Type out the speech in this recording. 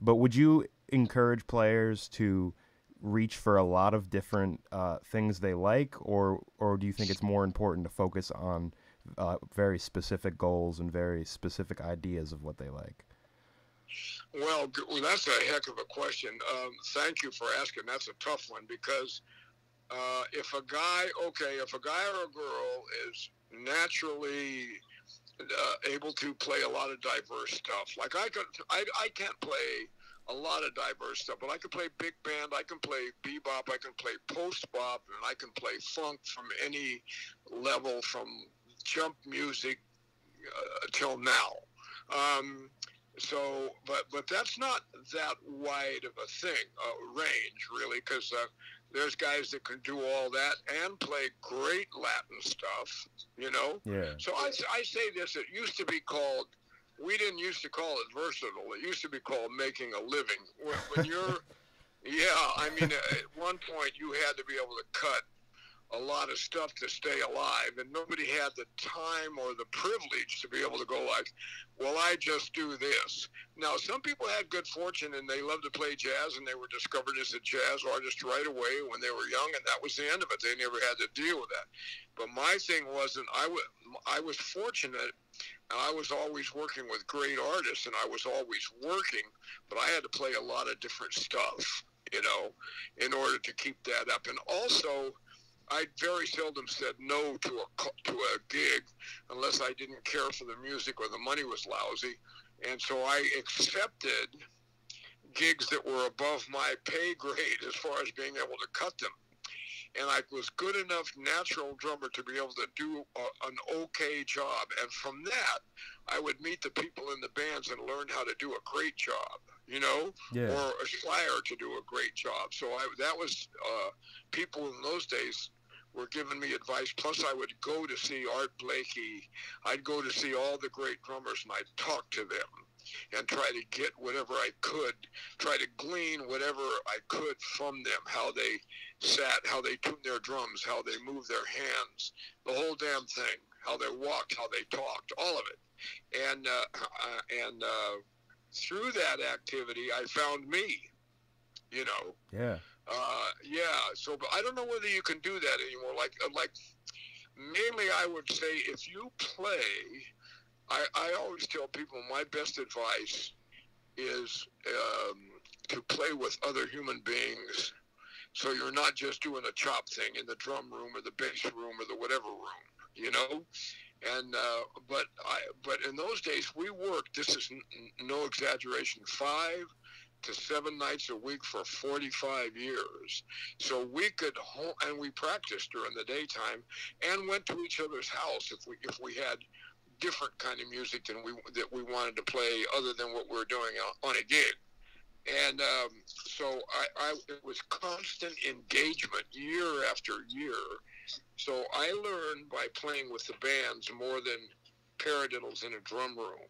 But would you encourage players to reach for a lot of different things they like, or do you think it's more important to focus on very specific goals and very specific ideas of what they like? Well, that's a heck of a question. Thank you for asking. That's a tough one because if a guy or a girl is naturally able to play a lot of diverse stuff, like I can't play a lot of diverse stuff, but I can play big band, I can play bebop, I can play post bop, and I can play funk from any level, from jump music till now. Um, but that's not that wide of a thing, range really, because there's guys that can do all that and play great Latin stuff, you know. Yeah. So I say this: it used to be called. We didn't used to call it versatile. It used to be called making a living. When you're, yeah, I mean, at one point you had to be able to cut a lot of stuff to stay alive, and nobody had the time or the privilege to be able to go like, well, I just do this. Now, some people had good fortune and they loved to play jazz, and they were discovered as a jazz artist right away when they were young, and that was the end of it. They never had to deal with that. But my thing wasn't, I was fortunate, and I was always working with great artists, and I was always working, but I had to play a lot of different stuff, you know, in order to keep that up. And also, I very seldom said no to a gig unless I didn't care for the music or the money was lousy, and so I accepted gigs that were above my pay grade as far as being able to cut them. And I was good enough natural drummer to be able to do an okay job, and from that, I would meet the people in the bands and learn how to do a great job, you know, Yeah. or aspire to do a great job. So that was people in those days were giving me advice. Plus, I would go to see Art Blakey. I'd go to see all the great drummers, and I'd talk to them and try to get whatever I could, try to glean whatever I could from them, how they sat, how they tuned their drums, how they moved their hands, the whole damn thing, how they walked, how they talked, all of it. And through that activity, I found me, you know. Yeah. Yeah, so but I don't know whether you can do that anymore. Like mainly, I would say if you play, I always tell people my best advice is to play with other human beings. So you're not just doing a chop thing in the drum room or the bass room or the whatever room, you know. And but in those days we worked. This is no exaggeration. 5 to 7 nights a week for 45 years. So we could and we practiced during the daytime and went to each other's house if we had different kind of music that we wanted to play other than what we were doing on a gig. And so it was constant engagement year after year. So I learned by playing with the bands more than paradiddles in a drum room.